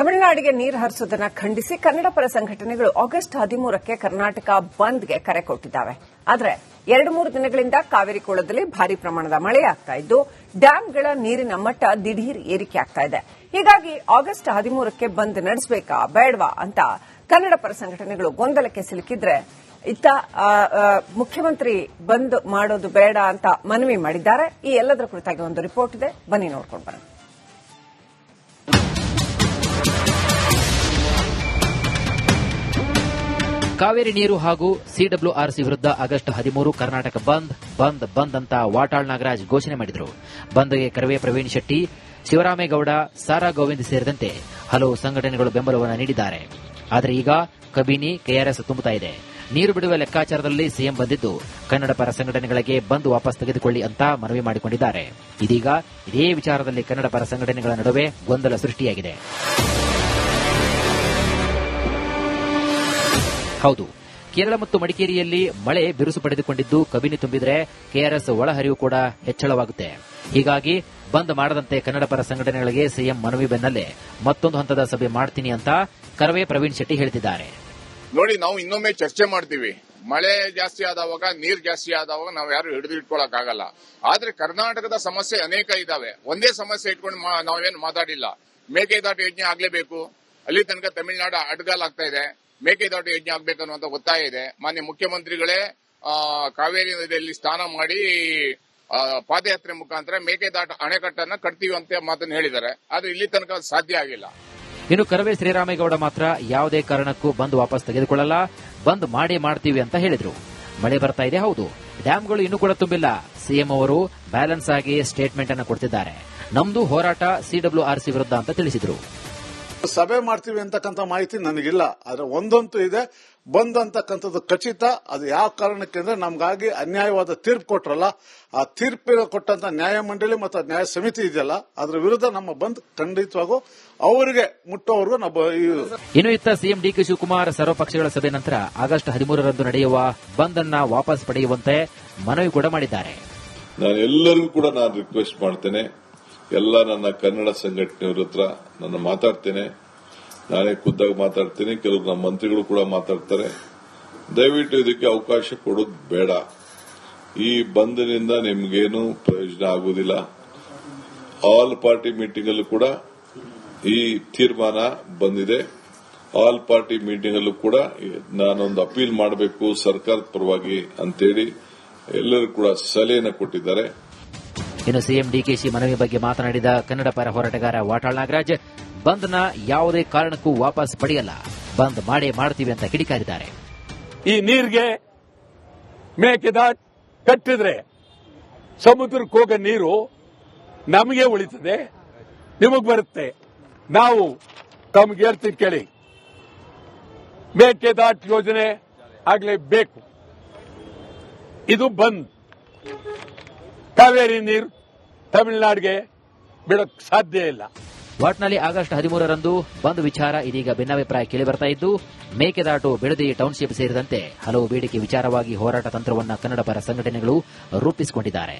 ತಮಿಳುನಾಡಿಗೆ ನೀರು ಹರಿಸುವುದನ್ನು ಖಂಡಿಸಿ ಕನ್ನಡ ಪರ ಸಂಘಟನೆಗಳು ಆಗಸ್ಟ್ 13ಕ್ಕೆ ಕರ್ನಾಟಕ ಬಂದ್ಗೆ ಕರೆ ಕೊಟ್ಟಿದ್ದಾವೆ. ಆದರೆ 2-3 ದಿನಗಳಿಂದ ಕಾವೇರಿ ಕೊಳದಲ್ಲಿ ಭಾರಿ ಪ್ರಮಾಣದ ಮಳೆಯಾಗ್ತಾ ಇದ್ದು ಡ್ಯಾಂಗಳ ನೀರಿನ ಮಟ್ಟ ದಿಢೀರ್ ಏರಿಕೆ ಆಗ್ತಾ ಇದೆ. ಹೀಗಾಗಿ ಆಗಸ್ಟ್ 13ಕ್ಕೆ ಬಂದ್ ನಡೆಸಬೇಕಾ ಬೇಡವಾ ಅಂತ ಕನ್ನಡ ಪರ ಸಂಘಟನೆಗಳು ಗೊಂದಲಕ್ಕೆ ಸಿಲುಕಿದ್ರೆ, ಇತ್ತ ಮುಖ್ಯಮಂತ್ರಿ ಬಂದ್ ಮಾಡೋದು ಬೇಡ ಅಂತ ಮನವಿ ಮಾಡಿದ್ದಾರೆ. ಈ ಎಲ್ಲದರ ಕುರಿತಾಗಿ ಒಂದು ರಿಪೋರ್ಟ್ ಇದೆ, ಬನ್ನಿ ನೋಡ್ಕೊಂಡು ಬರೋಣ. ಕಾವೇರಿ ನೀರು ಹಾಗೂ ಸಿಡಬ್ಲ್ಯೂಆರ್ಸಿ ವಿರುದ್ಧ ಆಗಸ್ಟ್ 13 ಕರ್ನಾಟಕ ಬಂದ್ ಅಂತ ವಾಟಾಳ್ ನಾಗರಾಜ್ ಘೋಷಣೆ ಮಾಡಿದರು. ಬಂದ್ಗೆ ಕರವೇ ಪ್ರವೀಣ್ ಶೆಟ್ಟಿ, ಶಿವರಾಮೇಗೌಡ, ಸಾರಾ ಗೋವಿಂದ್ ಸೇರಿದಂತೆ ಹಲವು ಸಂಘಟನೆಗಳು ಬೆಂಬಲವನ್ನು ನೀಡಿದ್ದಾರೆ. ಆದರೆ ಈಗ ಕಬಿನಿ ಕೆಆರ್ಎಸ್ ತುಂಬುತ್ತಾ ಇದೆ. ನೀರು ಬಿಡುವ ಲೆಕ್ಕಾಚಾರದಲ್ಲಿ ಸಿಎಂ ಬಂದಿದ್ದು ಕನ್ನಡ ಪರ ಸಂಘಟನೆಗಳಿಗೆ ಬಂದ್ ವಾಪಸ್ ತೆಗೆದುಕೊಳ್ಳಿ ಅಂತ ಮನವಿ ಮಾಡಿಕೊಂಡಿದ್ದಾರೆ. ಇದೀಗ ಇದೇ ವಿಚಾರದಲ್ಲಿ ಕನ್ನಡ ಪರ ಸಂಘಟನೆಗಳ ನಡುವೆ ಗೊಂದಲ ಸೃಷ್ಟಿಯಾಗಿದೆ. ಹೌದು, ಕೇರಳ ಮತ್ತು ಮಡಿಕೇರಿಯಲ್ಲಿ ಮಳೆ ಬಿರುಸು ಪಡೆದುಕೊಂಡಿದ್ದು ಕಬಿನಿ ತುಂಬಿದರೆ ಕೆಆರ್ಎಸ್ ಒಳಹರಿವು ಕೂಡ ಹೆಚ್ಚಳವಾಗುತ್ತೆ. ಹೀಗಾಗಿ ಬಂದ್ ಮಾಡದಂತೆ ಕನ್ನಡ ಪರ ಸಂಘಟನೆಗಳಿಗೆ ಸಿಎಂ ಮನವಿ ಬೆನ್ನಲ್ಲೇ ಮತ್ತೊಂದು ಹಂತದ ಸಭೆ ಮಾಡ್ತೀನಿ ಅಂತ ಕರವೇ ಪ್ರವೀಣ್ ಶೆಟ್ಟಿ ಹೇಳ್ತಿದ್ದಾರೆ. ನೋಡಿ, ನಾವು ಇನ್ನೊಮ್ಮೆ ಚರ್ಚೆ ಮಾಡ್ತೀವಿ. ಮಳೆ ಜಾಸ್ತಿ ಆದವಾಗ, ನೀರು ಜಾಸ್ತಿ ಆದವಾಗ ನಾವು ಯಾರು ಹಿಡಿದಿಟ್ಕೊಳಕ್ ಆಗಲ್ಲ. ಆದ್ರೆ ಕರ್ನಾಟಕದ ಸಮಸ್ಯೆ ಅನೇಕ ಇದಾವೆ. ಒಂದೇ ಸಮಸ್ಯೆ ಇಟ್ಕೊಂಡು ನಾವೇನು ಮಾತಾಡಿಲ್ಲ. ಮೇಕೆದಾಟು ಯೋಜನೆ ಆಗ್ಲೇಬೇಕು. ಅಲ್ಲಿ ತನಕ ತಮಿಳುನಾಡು ಅಡ್ಗಾಲಾಗ್ತಾ ಇದೆ. ಮೇಕೆದಾಟು ಯೋಜನೆ ಆಗ್ಬೇಕನ್ನುವಂತ ಒತ್ತಾಯ ಇದೆ. ಮಾನ್ಯ ಮುಖ್ಯಮಂತ್ರಿಗಳೇ ಕಾವೇರಿ ನದಿಯಲ್ಲಿ ಸ್ನಾನ ಮಾಡಿ ಪಾದಯಾತ್ರೆ ಮುಖಾಂತರ ಮೇಕೆದಾಟು ಅಣೆಕಟ್ಟನ್ನ ಕಟ್ತೀವಿ ಅಂತ ಮಾತನ್ನು ಹೇಳಿದ್ದಾರೆ. ಆದ್ರೆ ಇಲ್ಲಿ ತನಕ ಸಾಧ್ಯ ಆಗಿಲ್ಲ. ಇನ್ನು ಕರವೇ ಶ್ರೀರಾಮೇಗೌಡ ಮಾತ್ರ ಯಾವುದೇ ಕಾರಣಕ್ಕೂ ಬಂದ್ ವಾಪಸ್ ತೆಗೆದುಕೊಳ್ಳಲ್ಲ, ಬಂದ್ ಮಾಡ್ತೀವಿ ಅಂತ ಹೇಳಿದ್ರು. ಮಳೆ ಬರ್ತಾ ಇದೆ, ಹೌದು, ಡ್ಯಾಂಗಳು ಇನ್ನೂ ಕೂಡ ತುಂಬಿಲ್ಲ. ಸಿಎಂ ಅವರು ಬ್ಯಾಲೆನ್ಸ್ ಆಗಿ ಸ್ಟೇಟ್ಮೆಂಟ್ ಅನ್ನು ಕೊಡ್ತಿದ್ದಾರೆ. ನಮ್ದು ಹೋರಾಟ ಸಿಡಬ್ಲ್ಯೂಆರ್ಸಿ ವಿರುದ್ಧ ಅಂತ ತಿಳಿಸಿದ್ರು. ಸಭೆ ಮಾಡ್ತೀವಿ ಅಂತಕ್ಕಂಥ ಮಾಹಿತಿ ನನಗಿಲ್ಲ. ಆದ್ರೆ ಒಂದಂತೂ ಇದೆ, ಬಂದ್ ಅಂತಕ್ಕಂಥದ್ದು ಖಚಿತ. ಅದು ಯಾವ ಕಾರಣಕ್ಕೆ ಅಂದ್ರೆ ನಮ್ಗಾಗಿ ಅನ್ಯಾಯವಾದ ತೀರ್ಪು ಕೊಟ್ರಲ್ಲ, ಆ ತೀರ್ಪಿನ ಕೊಟ್ಟಂತ ನ್ಯಾಯಮಂಡಳಿ ಮತ್ತು ನ್ಯಾಯ ಸಮಿತಿ ಇದೆಯಲ್ಲ, ಅದರ ವಿರುದ್ಧ ನಮ್ಮ ಬಂದ್ ಖಂಡಿತವಾಗೂ ಅವರಿಗೆ ಮುಟ್ಟೋವರೆಗೂ ನಾವು. ಇನ್ನು ಇತ್ತ ಸಿಎಂ ಡಿಕೆ ಶಿವಕುಮಾರ್ ಸರ್ವಪಕ್ಷಗಳ ಸಭೆ ನಂತರ ಆಗಸ್ಟ್ 13ರಂದು ನಡೆಯುವ ಬಂದ್ ಅನ್ನ ವಾಪಸ್ ಪಡೆಯುವಂತೆ ಮನವಿ ಕೂಡ ಮಾಡಿದ್ದಾರೆ. ಎಲ್ಲರಿಗೂ ಕೂಡ ನಾನು ರಿಕ್ವೆಸ್ಟ್ ಮಾಡ್ತೇನೆ, ಎಲ್ಲ ನನ್ನ ಕನ್ನಡ ಸಂಘಟನೆಯವ್ರ ಹತ್ರ ನಾನು ಮಾತಾಡ್ತೇನೆ. ನಾನೇ ಖುದ್ದಾಗಿ ಮಾತಾಡ್ತೀನಿ, ಕೆಲವರು ನಮ್ಮ ಮಂತ್ರಿಗಳು ಕೂಡ ಮಾತಾಡ್ತಾರೆ. ದಯವಿಟ್ಟು ಇದಕ್ಕೆ ಅವಕಾಶ ಕೊಡೋದು ಬೇಡ. ಈ ಬಂದ್ನಿಂದ ನಿಮ್ಗೇನು ಪ್ರಯೋಜನ ಆಗುವುದಿಲ್ಲ. ಆಲ್ ಪಾರ್ಟಿ ಮೀಟಿಂಗ್ ಅಲ್ಲೂ ಕೂಡ ಈ ತೀರ್ಮಾನ ಬಂದಿದೆ. ಆಲ್ ಪಾರ್ಟಿ ಮೀಟಿಂಗ್ ಅಲ್ಲೂ ಕೂಡ ನಾನೊಂದು ಅಪೀಲ್ ಮಾಡಬೇಕು ಸರ್ಕಾರದ ಪರವಾಗಿ ಅಂತೇಳಿ ಎಲ್ಲರೂ ಕೂಡ ಸಲಹೆಯನ್ನು ಕೊಟ್ಟಿದ್ದಾರೆ. ಇನ್ನು ಸಿಎಂ ಡಿಕೆಶಿ ಮನವಿ ಬಗ್ಗೆ ಮಾತನಾಡಿದ ಕನ್ನಡ ಪರ ಹೋರಾಟಗಾರ ವಾಟಾಳ್ ನಾಗರಾಜ್, ಬಂದ್ನ ಯಾವುದೇ ಕಾರಣಕ್ಕೂ ವಾಪಸ್ ಪಡೆಯಲ್ಲ, ಬಂದ್ ಮಾಡ್ತೀವಿ ಅಂತ ಕಿಡಿಕಾರಿದ್ದಾರೆ. ಈ ನೀರಿಗೆ ಮೇಕೆದಾಟು ಕಟ್ಟಿದ್ರೆ ಸಮುದ್ರಕ್ಕೆ ಹೋಗೋ ನೀರು ನಮಗೆ ಉಳಿತದೆ, ನಿಮಗೆ ಬರುತ್ತೆ. ನಾವು ತಮ್ಗೆ ಹೇಳ್ತೀನಿ ಕೇಳಿ, ಮೇಕೆದಾಟು ಯೋಜನೆ ಆಗಲೇಬೇಕು. ಇದು ಬಂದ್. ಕಾವೇರಿ ನೀರು ತಮಿಳುನಾಡಿಗೆ ಬಿಡೋಕ್ ಸಾಧ್ಯ ಇಲ್ಲ. ಒಟ್ನಲ್ಲಿ ಆಗಸ್ಟ್ 13ರಂದು ಬಂದ್ ವಿಚಾರ ಇದೀಗ ಭಿನ್ನಾಭಿಪ್ರಾಯ ಕೇಳಿಬರ್ತಾ ಇದ್ದು, ಮೇಕೆದಾಟು, ಬಿಡದಿ ಟೌನ್ಶಿಪ್ ಸೇರಿದಂತೆ ಹಲವು ಬೇಡಿಕೆ ವಿಚಾರವಾಗಿ ಹೋರಾಟ ತಂತ್ರವನ್ನು ಕನ್ನಡ ಪರ ಸಂಘಟನೆಗಳು ರೂಪಿಸಿಕೊಂಡಿದ್ದಾರೆ.